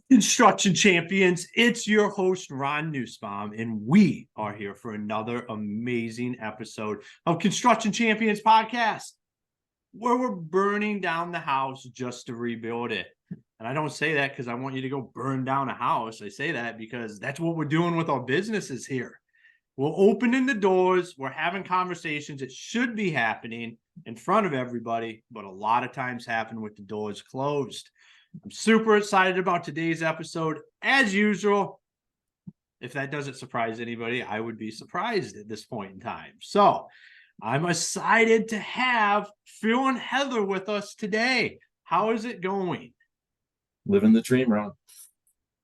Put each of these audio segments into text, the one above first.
Construction champions, it's your host Ron Nussbaum, and we are here for another amazing episode of Construction Champions Podcast, where we're burning down the house just to rebuild it. And I don't say that because I want you to go burn down a house. I say that because that's what we're doing with our businesses here. We're opening the doors. We're having conversations that should be happening in front of everybody, but a lot of times happen with the doors closed. I'm super excited about today's episode. As usual, if that doesn't surprise anybody, I would be surprised at this point in time. So I'm excited to have Phill and Heather with us today. How is it going? Living the dream, Ron.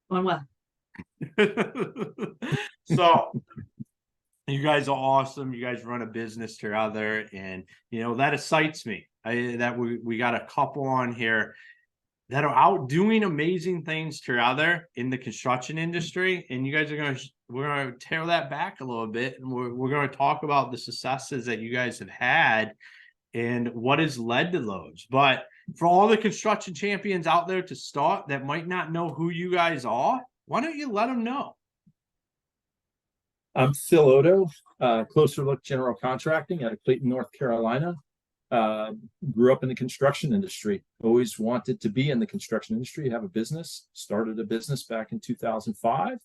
Going well. So you guys are awesome. You guys run a business together, and that excites me. That we got a couple on here that are out doing amazing things together in the construction industry. And you guys we're going to tear that back a little bit. And we're going to talk about the successes that you guys have had and what has led to those. But for all the construction champions out there to start that might not know who you guys are, why don't you let them know? I'm Phill Oddo, Closer Look General Contracting out of Clayton, North Carolina. Grew up in the construction industry, always wanted to be in the construction industry, have a business, started a business back in 2005,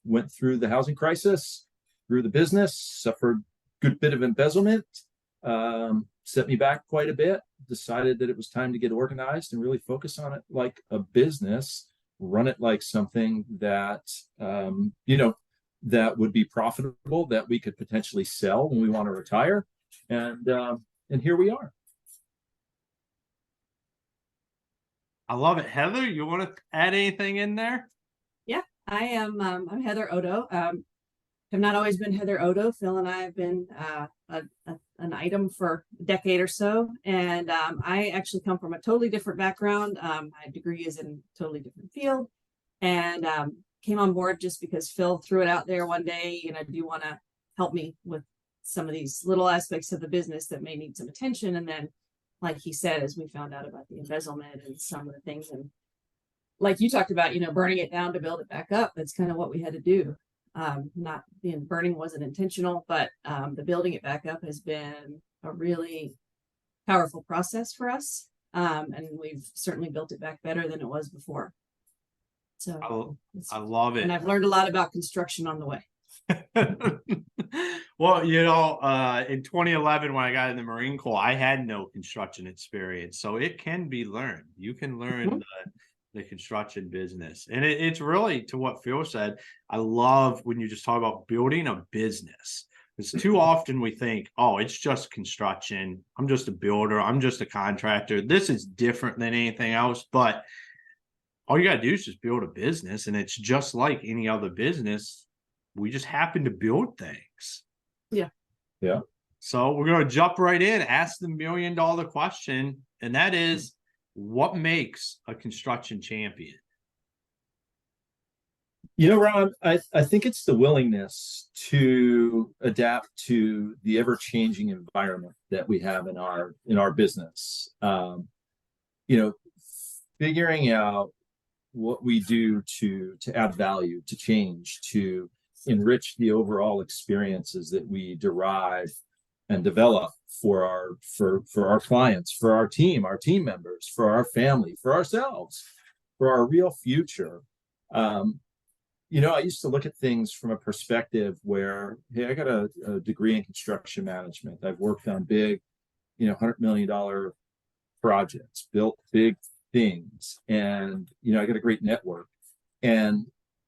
went through the housing crisis, grew the business, suffered a good bit of embezzlement, set me back quite a bit, decided that it was time to get organized and really focus on it like a business, run it like something that, that would be profitable, that we could potentially sell when we want to retire. And here we are. I love it. Heather, you want to add anything in there? Yeah, I am. I'm Heather Oddo. Have not always been Heather Oddo. Phill and I have been an item for a decade or so. And I actually come from a totally different background. My degree is in a totally different field. And came on board just because Phill threw it out there one day. Do you want to help me with some of these little aspects of the business that may need some attention? And then, like he said, as we found out about the embezzlement and some of the things, and like you talked about, burning it down to build it back up, that's kind of what we had to do. Not being burning wasn't intentional, but the building it back up has been a really powerful process for us. And we've certainly built it back better than it was before. So I love it. And I've learned a lot about construction on the way. Well, in 2011, when I got in the Marine Corps, I had no construction experience. So it can be learned. You can learn the construction business. And it's really, to what Phill said, I love when you just talk about building a business. Because too often we think, oh, it's just construction. I'm just a builder. I'm just a contractor. This is different than anything else. But all you got to do is just build a business. And it's just like any other business. We just happen to build things. Yeah. So we're going to jump right in, ask the $1 million question. And that is, what makes a construction champion? Ron, I think it's the willingness to adapt to the ever-changing environment that we have in our business. Figuring out what we do to add value, to change, to enrich the overall experiences that we derive and develop for our clients, for our team members, for our family, for ourselves, for our real future. I used to look at things from a perspective where, hey, I got a degree in construction management. I've worked on big, $100 million projects, built big things, and I got a great network. And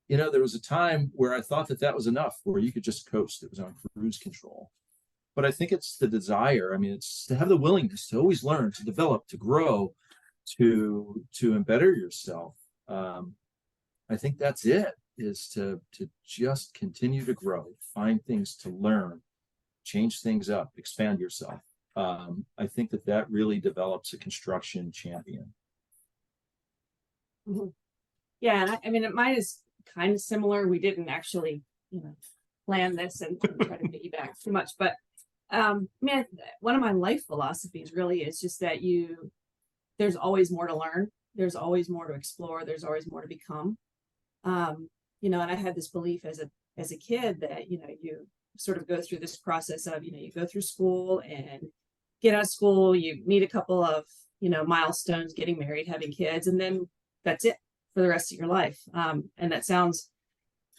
there was a time where I thought that was enough, where you could just coast. It was on cruise control. But I think it's the desire. It's to have the willingness to always learn, to develop, to grow, to better yourself. I think that's it, is to just continue to grow, find things to learn, change things up, expand yourself. I think that really develops a construction champion. Mm-hmm. Yeah, and mine is kind of similar. We didn't actually, plan this and try to piggyback too much, but one of my life philosophies really is just that there's always more to learn. there's always more to explore. There's always more to become. And I had this belief as a kid that, you sort of go through this process of, you go through school and get out of school, you meet a couple of, milestones, getting married, having kids, and then that's it for the rest of your life. And that sounds,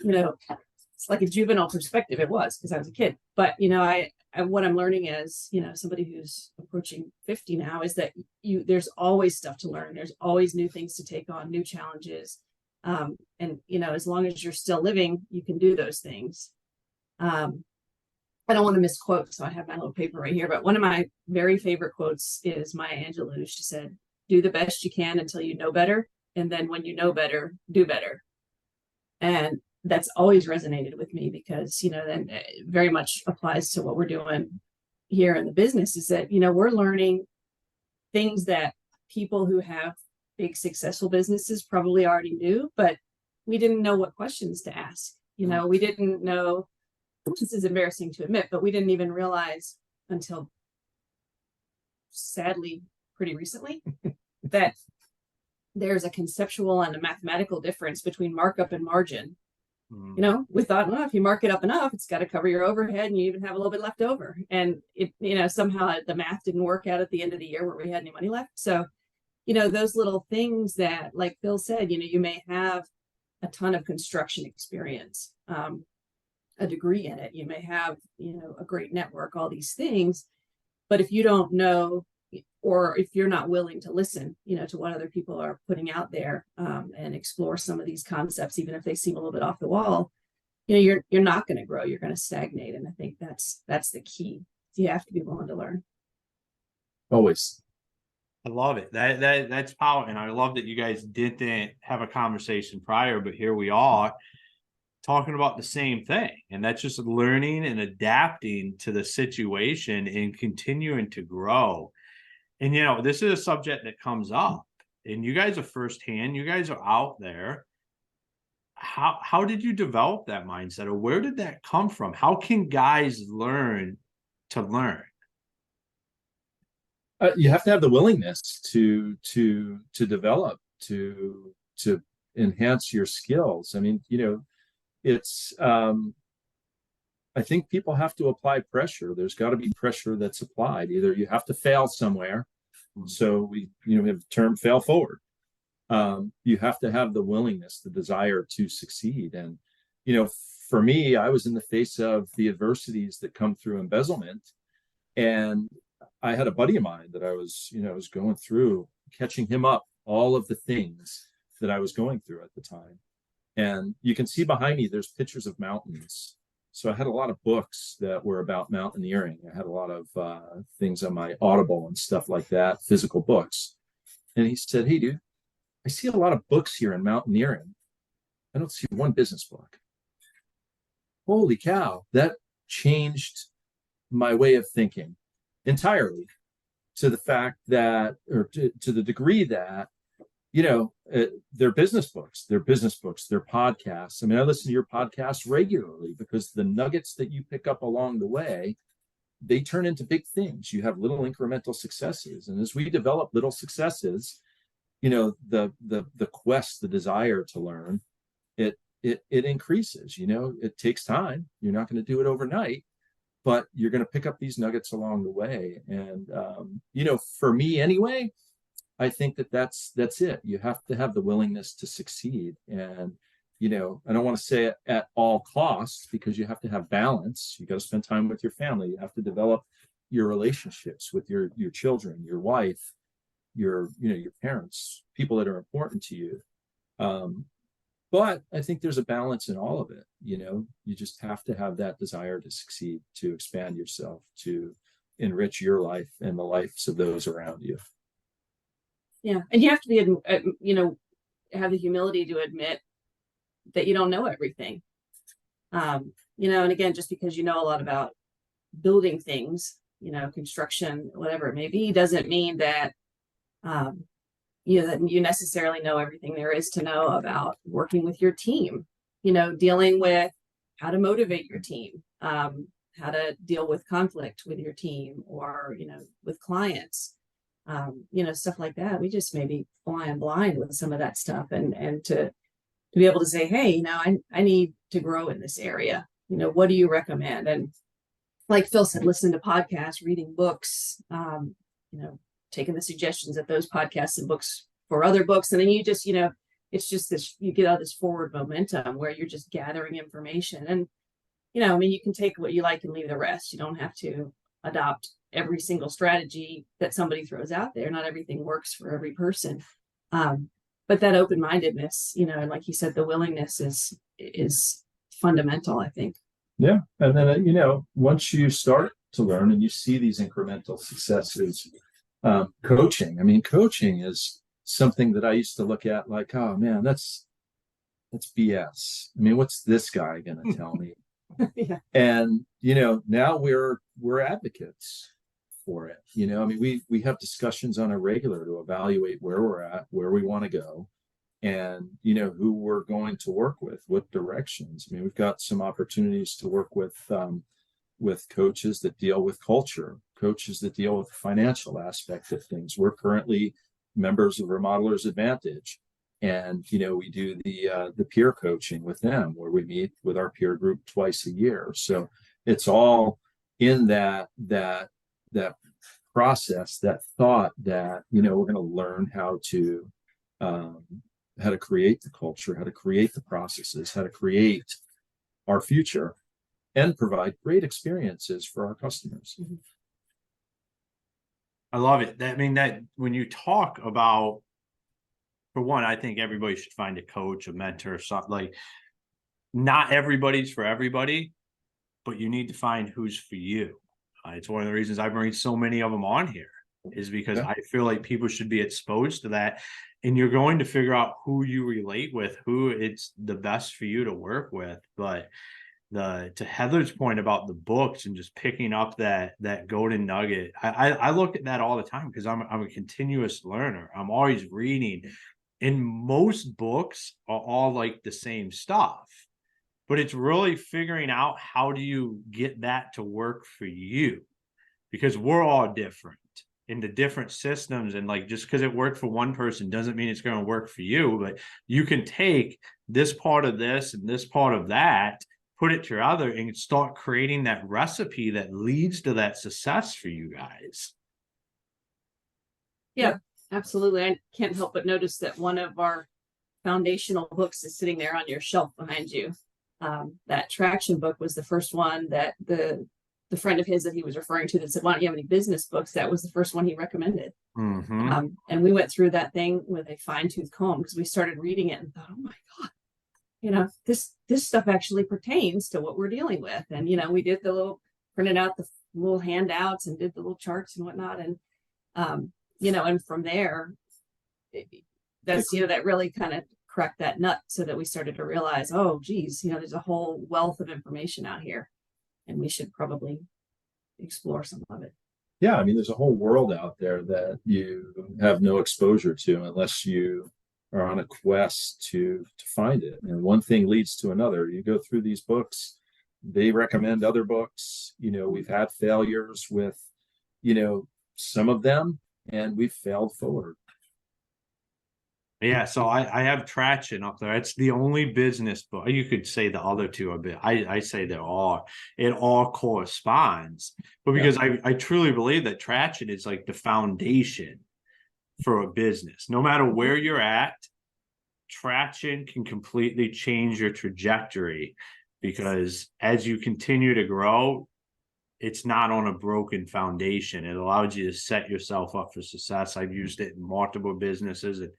it's like a juvenile perspective. It was because I was a kid, but I what I'm learning as somebody who's approaching 50 now is that there's always stuff to learn. There's always new things to take on, new challenges, and as long as you're still living, you can do those things. I don't want to misquote, so I have my little paper right here. But one of my very favorite quotes is Maya Angelou. She said, "Do the best you can until you know better, and then when you know better, do better." And that's always resonated with me because, then it very much applies to what we're doing here in the business is that, we're learning things that people who have big successful businesses probably already knew, but we didn't know what questions to ask. We didn't know, this is embarrassing to admit, but we didn't even realize until sadly pretty recently that there's a conceptual and a mathematical difference between markup and margin. We thought, well, if you mark it up enough, it's got to cover your overhead and you even have a little bit left over. And it, somehow the math didn't work out at the end of the year where we had any money left. So, those little things that, like Phill said, you may have a ton of construction experience, a degree in it. You may have, a great network, all these things. But if you don't know, or if you're not willing to listen, to what other people are putting out there, and explore some of these concepts, even if they seem a little bit off the wall, you're not going to grow. You're going to stagnate. And I think that's the key. You have to be willing to learn. Always. I love it. That's power. And I love that you guys didn't have a conversation prior, but here we are talking about the same thing. And that's just learning and adapting to the situation and continuing to grow. And, this is a subject that comes up and you guys are firsthand, you guys are out there. How did you develop that mindset, or where did that come from? How can guys learn to learn? You have to have the willingness to develop, to enhance your skills. I mean, it's I think people have to apply pressure. There's got to be pressure that's applied. Either you have to fail somewhere. So we have the term fail forward. You have to have the willingness, the desire to succeed. And, for me, I was in the face of the adversities that come through embezzlement. And I had a buddy of mine that I was going through, catching him up, all of the things that I was going through at the time. And you can see behind me, there's pictures of mountains. So I had a lot of books that were about mountaineering. I had a lot of things on my Audible and stuff like that, physical books. And he said, "Hey, dude, I see a lot of books here in mountaineering. I don't see one business book." Holy cow, that changed my way of thinking entirely, to the fact that, or to the degree that, they're business books, they're podcasts. I mean, I listen to your podcast regularly because the nuggets that you pick up along the way, they turn into big things. You have little incremental successes. And as we develop little successes, the quest, the desire to learn, it increases. It takes time. You're not going to do it overnight, but you're going to pick up these nuggets along the way. And, for me anyway, I think that's it. You have to have the willingness to succeed. And, I don't want to say it at all costs, because you have to have balance. You got to spend time with your family. You have to develop your relationships with your children, your wife, your parents, people that are important to you. But I think there's a balance in all of it. You just have to have that desire to succeed, to expand yourself, to enrich your life and the lives of those around you. Yeah. And you have to be, have the humility to admit that you don't know everything. And again, just because you know a lot about building things, construction, whatever it may be, doesn't mean that, that you necessarily know everything there is to know about working with your team, dealing with how to motivate your team, how to deal with conflict with your team, or, with clients. stuff like that. We just maybe flying blind with some of that stuff, and to be able to say, hey, I need to grow in this area. What do you recommend? And like Phill said, listening to podcasts, reading books, taking the suggestions of those podcasts and books for other books. And then you just, it's just this, you get out this forward momentum where you're just gathering information. And, you can take what you like and leave the rest. You don't have to adopt every single strategy that somebody throws out there. Not everything works for every person. But that open-mindedness, and like you said, the willingness is fundamental, I think. Yeah. And then, once you start to learn and you see these incremental successes, coaching is something that I used to look at like, oh man, that's BS. What's this guy going to tell me? Yeah. And, now we're advocates for it. We have discussions on a regular to evaluate where we're at, where we want to go, and who we're going to work with, what directions. We've got some opportunities to work with coaches that deal with culture, coaches that deal with the financial aspect of things. We're currently members of Remodelers Advantage, and we do the peer coaching with them, where we meet with our peer group twice a year. So it's all in that process, that thought that we're going to learn how to create the culture, how to create the processes, how to create our future, and provide great experiences for our customers. Mm-hmm. I love it. That when you talk about, for one, I think everybody should find a coach, a mentor, something. Like, not everybody's for everybody, but you need to find who's for you. It's one of the reasons I bring so many of them on here, is because I feel like people should be exposed to that, and you're going to figure out who you relate with, who it's the best for you to work with. But to Heather's point about the books and just picking up that golden nugget, I look at that all the time, because I'm a continuous learner. I'm always reading, and most books are all like the same stuff. But it's really figuring out, how do you get that to work for you? Because we're all different into different systems. And like, just because it worked for one person doesn't mean it's going to work for you. But you can take this part of this and this part of that, put it to your other, and start creating that recipe that leads to that success for you guys. Yeah, absolutely. I can't help but notice that one of our foundational books is sitting there on your shelf behind you. That traction book was the first one that the friend of his that he was referring to that said, why don't you have any business books? That was the first one he recommended. Mm-hmm. And we went through that thing with a fine-tooth comb, because we started reading it and thought, oh my God, this stuff actually pertains to what we're dealing with. And, we did printed out the little handouts and did the little charts and whatnot. And, and from there, that really kind of cracked that nut, so that we started to realize, oh geez, there's a whole wealth of information out here, and we should probably explore some of it. Yeah, there's a whole world out there that you have no exposure to unless you are on a quest to find it. And one thing leads to another. You go through these books, they recommend other books. We've had failures with some of them, and we've failed forward. Yeah, so I have Traction up there. It's the only business book. You could say the other two are a bit. I say it all corresponds. But because I truly believe that Traction is like the foundation for a business. No matter where you're at, Traction can completely change your trajectory, because as you continue to grow, it's not on a broken foundation. It allows you to set yourself up for success. I've used it in multiple businesses, and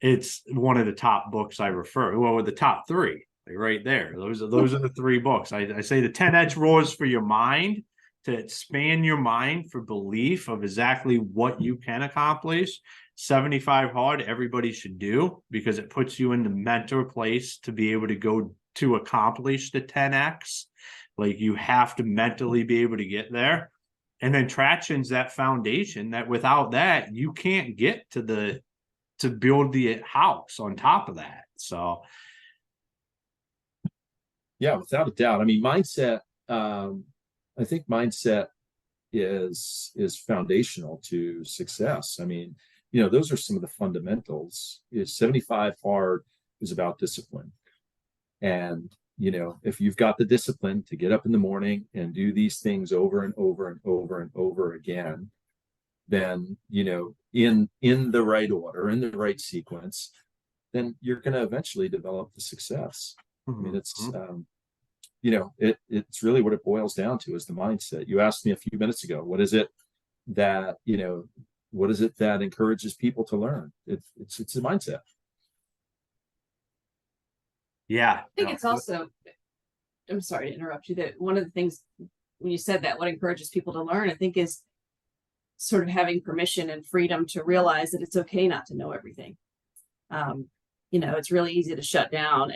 it's one of the top books I refer. Well, with the top three, like right there. Those are the three books. I say the 10X rules for your mind, to expand your mind for belief of exactly what you can accomplish. 75 hard, everybody should do, because it puts you in the mental place to be able to go to accomplish the 10X. Like, you have to mentally be able to get there. And then Traction's that foundation that without that, you can't get to build the house on top of that. So. Yeah, without a doubt. Mindset, I think mindset is foundational to success. I mean, you know, those are some of the fundamentals. Is 75 hard is about discipline. And, you know, if you've got the discipline to get up in the morning and do these things over and over and over and over again, then, you know, in the right order, in the right sequence, then you're going to eventually develop the success. I mean, it's, you know, it's really what it boils down to is the mindset. You asked me a few minutes ago, what is it that, you know, what is it that encourages people to learn? It's a mindset. Yeah. I think it's also, I'm sorry to interrupt you, that one of the things when you said that, what encourages people to learn, I think, is sort of having permission and freedom to realize that it's okay not to know everything. You know, it's really easy to shut down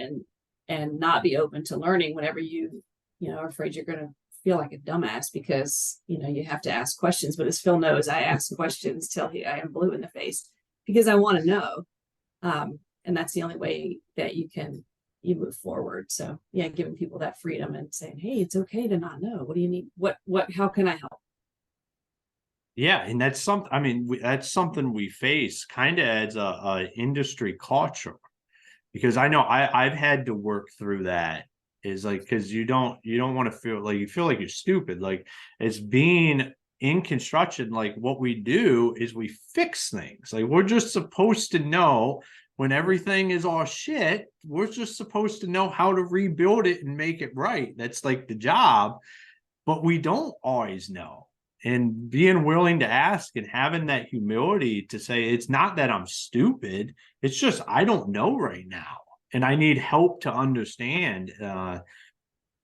and not be open to learning whenever you know, are afraid you're going to feel like a dumbass because, you know, you have to ask questions. But as Phill knows, I ask questions till I am blue in the face because I want to know. And that's the only way that you move forward. So yeah, giving people that freedom and saying, hey, it's okay to not know. What do you need? How can I help? Yeah, and that's something, I mean, that's something we face kind of as a industry culture, because I know I've had to work through that, is like, because you don't want to feel like you're stupid. Like, it's being in construction, like what we do is we fix things. Like, we're just supposed to know when everything is all shit, we're just supposed to know how to rebuild it and make it right. That's like the job, but we don't always know. And being willing to ask and having that humility to say, it's not that I'm stupid, it's just I don't know right now and I need help to understand.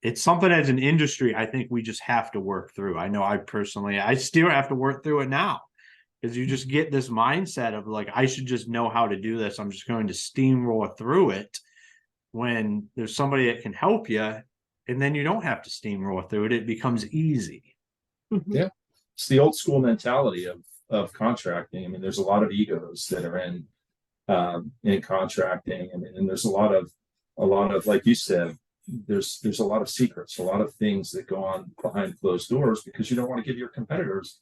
It's something as an industry I think we just have to work through. I know I still have to work through it now, because you just get this mindset of like, I should just know how to do this, I'm just going to steamroll through it, when there's somebody that can help you, and then you don't have to steamroll through it. It becomes easy. Yeah. It's the old school mentality of contracting. I mean, there's a lot of egos that are in contracting. I mean, and there's a lot of, like you said, there's a lot of secrets, a lot of things that go on behind closed doors because you don't want to give your competitors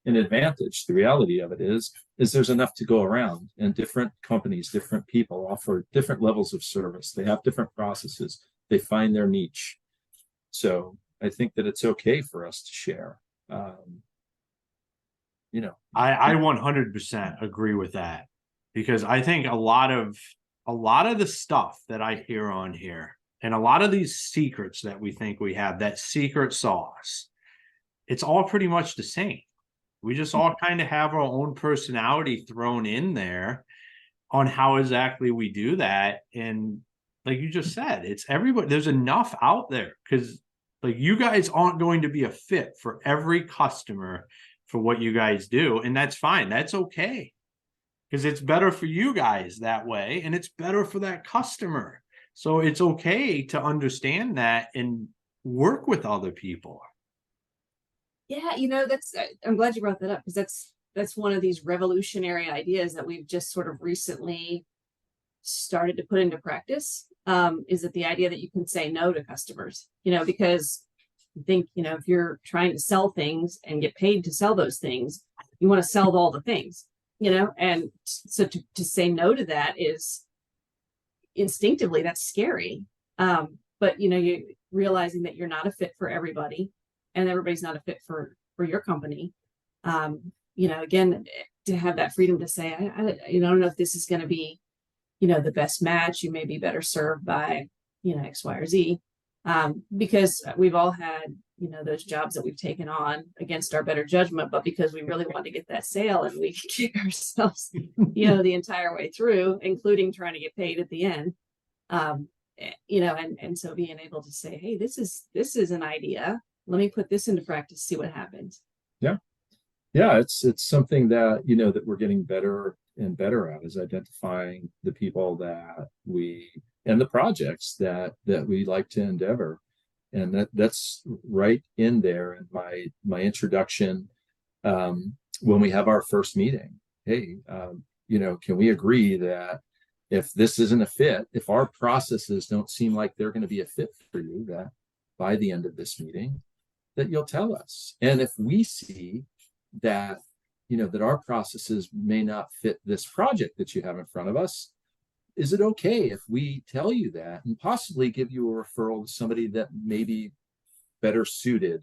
an advantage. The reality of it is there's enough to go around, and different companies, different people offer different levels of service. They have different processes. They find their niche. So I think that it's okay for us to share. You know, I 100% agree with that, because I think a lot of the stuff that I hear on here, and a lot of these secrets that we think we have, that secret sauce, it's all pretty much the same. We just all kind of have our own personality thrown in there on how exactly we do that. And like you just said, it's everybody, there's enough out there, because like, you guys aren't going to be a fit for every customer for what you guys do. And that's fine. That's okay, because it's better for you guys that way, and it's better for that customer. So it's okay to understand that and work with other people. Yeah, you know, I'm glad you brought that up, because that's one of these revolutionary ideas that we've just sort of recently started to put into practice. Is that the idea that you can say no to customers, you know, because I think, you know, if you're trying to sell things and get paid to sell those things, you want to sell all the things, you know, and so to say no to that is instinctively, that's scary. But, you know, you realizing that you're not a fit for everybody, and everybody's not a fit for your company. You know, again, to have that freedom to say, I don't know if this is going to be, you know, the best match. You may be better served by, you know, X, Y, or Z. Because we've all had, you know, those jobs that we've taken on against our better judgment, but because we really want to get that sale, and we kick ourselves, you know, the entire way through, including trying to get paid at the end. You know, and so being able to say, hey, this is an idea. Let me put this into practice, see what happens. Yeah. Yeah. It's something that, you know, that we're getting better and better at, is identifying the people that and the projects that we like to endeavor. And that's right in there in my introduction, when we have our first meeting. Hey, you know, can we agree that if this isn't a fit, if our processes don't seem like they're going to be a fit for you, that by the end of this meeting, that you'll tell us. And if we see that, that our processes may not fit this project that you have in front of us, is it okay if we tell you that and possibly give you a referral to somebody that may be better suited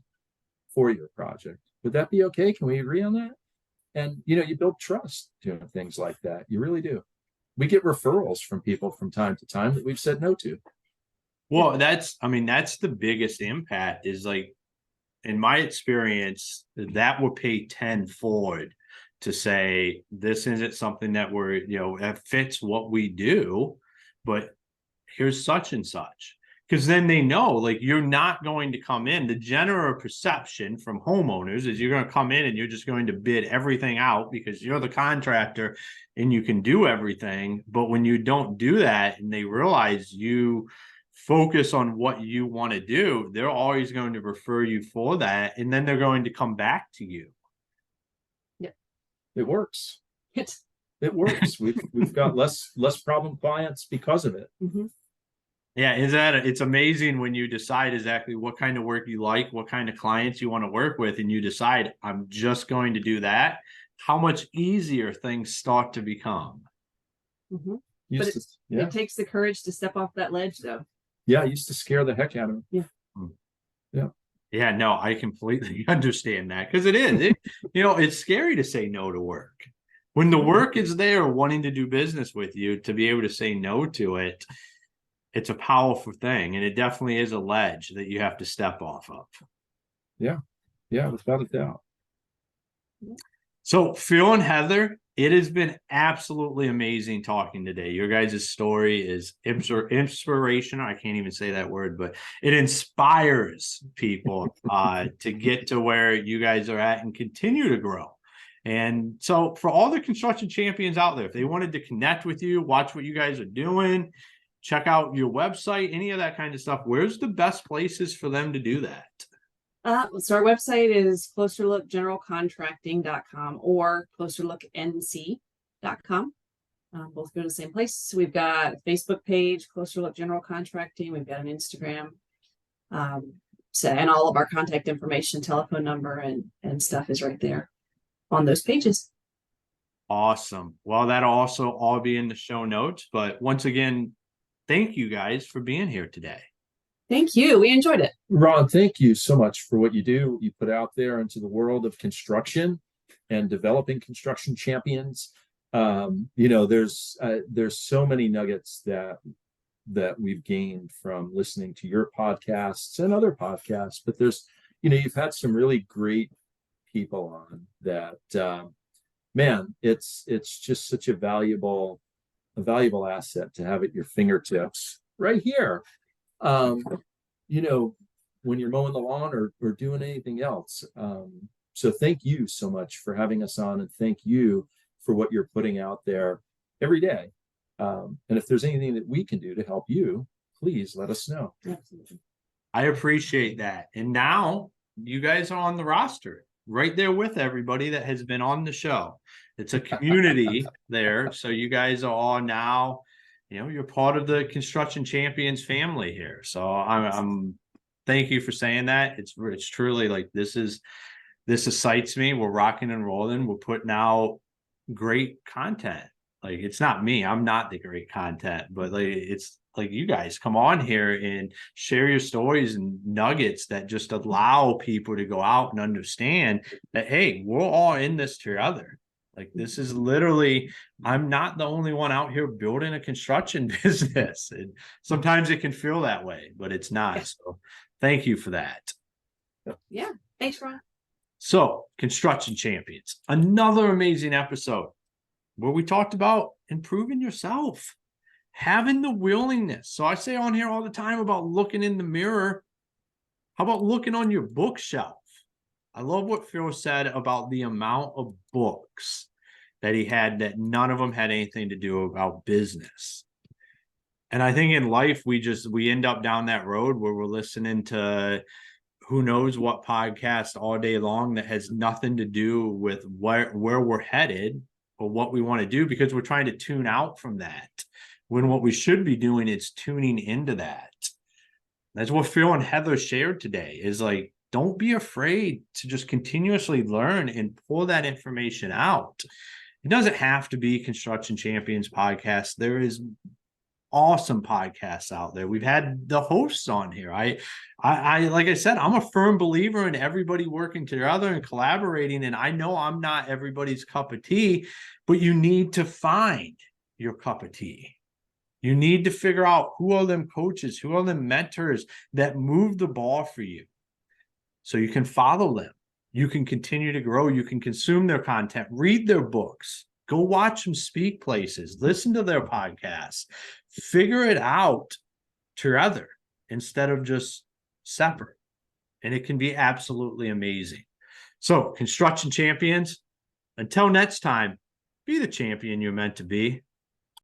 for your project? Would that be okay? Can we agree on that? And, you build trust doing things like that. You really do. We get referrals from people from time to time that we've said no to. Well, that's the biggest impact is like, in my experience, that will pay 10 forward to say, this isn't something that that fits what we do, but here's such and such. Because then they know, like, you're not going to come in. The general perception from homeowners is you're going to come in and you're just going to bid everything out because you're the contractor and you can do everything. But when you don't do that and they realize you focus on what you want to do, they're always going to refer you for that. And then they're going to come back to you. Yeah. It works. It works. We've got less problem clients because of it. Mm-hmm. Yeah, it's amazing when you decide exactly what kind of work you like, what kind of clients you want to work with, and you decide, I'm just going to do that, how much easier things start to become. Mm-hmm. But it takes the courage to step off that ledge, though. Yeah, I used to scare the heck out of me. Yeah. Yeah. Yeah, no, I completely understand that, because it's scary to say no to work. When the work is there wanting to do business with you, to be able to say no to it, it's a powerful thing. And it definitely is a ledge that you have to step off of. Yeah. Yeah, without a doubt. So Phill and Heather, it has been absolutely amazing talking today. Your guys' story is inspirational. I can't even say that word, but it inspires people to get to where you guys are at and continue to grow. And so for all the construction champions out there, if they wanted to connect with you, watch what you guys are doing, check out your website, any of that kind of stuff, where's the best places for them to do that? So our website is closerlookgeneralcontracting.com or closerlooknc.com. Both go to the same place. We've got a Facebook page, Closer Look General Contracting. We've got an Instagram. And all of our contact information, telephone number, and stuff is right there on those pages. Awesome. Well, that'll also all be in the show notes. But once again, thank you guys for being here today. Thank you. We enjoyed it. Ron, thank you so much for what you do. You put out there into the world of construction and developing construction champions. There's so many nuggets that we've gained from listening to your podcasts and other podcasts. But you've had some really great people on that. Man, it's just such a valuable asset to have at your fingertips right here. When you're mowing the lawn or doing anything else. So thank you so much for having us on, and thank you for what you're putting out there every day. And if there's anything that we can do to help you, please let us know. Absolutely. I appreciate that. And now you guys are on the roster right there with everybody that has been on the show. It's a community there. So you guys are all now, you're part of the Construction Champions family here. So I'm thank you for saying that. It's truly like, this excites me. We're rocking and rolling. We're putting out great content. Like, it's not me. I'm not the great content, but like, it's like, you guys come on here and share your stories and nuggets that just allow people to go out and understand that, hey, we're all in this together. Like, this is literally, I'm not the only one out here building a construction business. And sometimes it can feel that way, but it's not. So thank you for that. Yeah. Thanks, Ron. So, Construction Champions, another amazing episode where we talked about improving yourself, having the willingness. So I say on here all the time about looking in the mirror. How about looking on your bookshelf? I love what Phill said about the amount of books that he had, that none of them had anything to do about business. And I think in life, we end up down that road where we're listening to who knows what podcast all day long that has nothing to do with where we're headed or what we want to do, because we're trying to tune out from that, when what we should be doing is tuning into that. That's what Phill and Heather shared today, is like, don't be afraid to just continuously learn and pull that information out. It doesn't have to be Construction Champions podcast. There is awesome podcasts out there. We've had the hosts on here. I like I said, I'm a firm believer in everybody working together and collaborating. And I know I'm not everybody's cup of tea, but you need to find your cup of tea. You need to figure out who are them coaches, who are them mentors that move the ball for you, so you can follow them. You can continue to grow. You can consume their content, read their books, go watch them speak places, listen to their podcasts, figure it out together instead of just separate. And it can be absolutely amazing. So, Construction Champions, until next time, be the champion you're meant to be.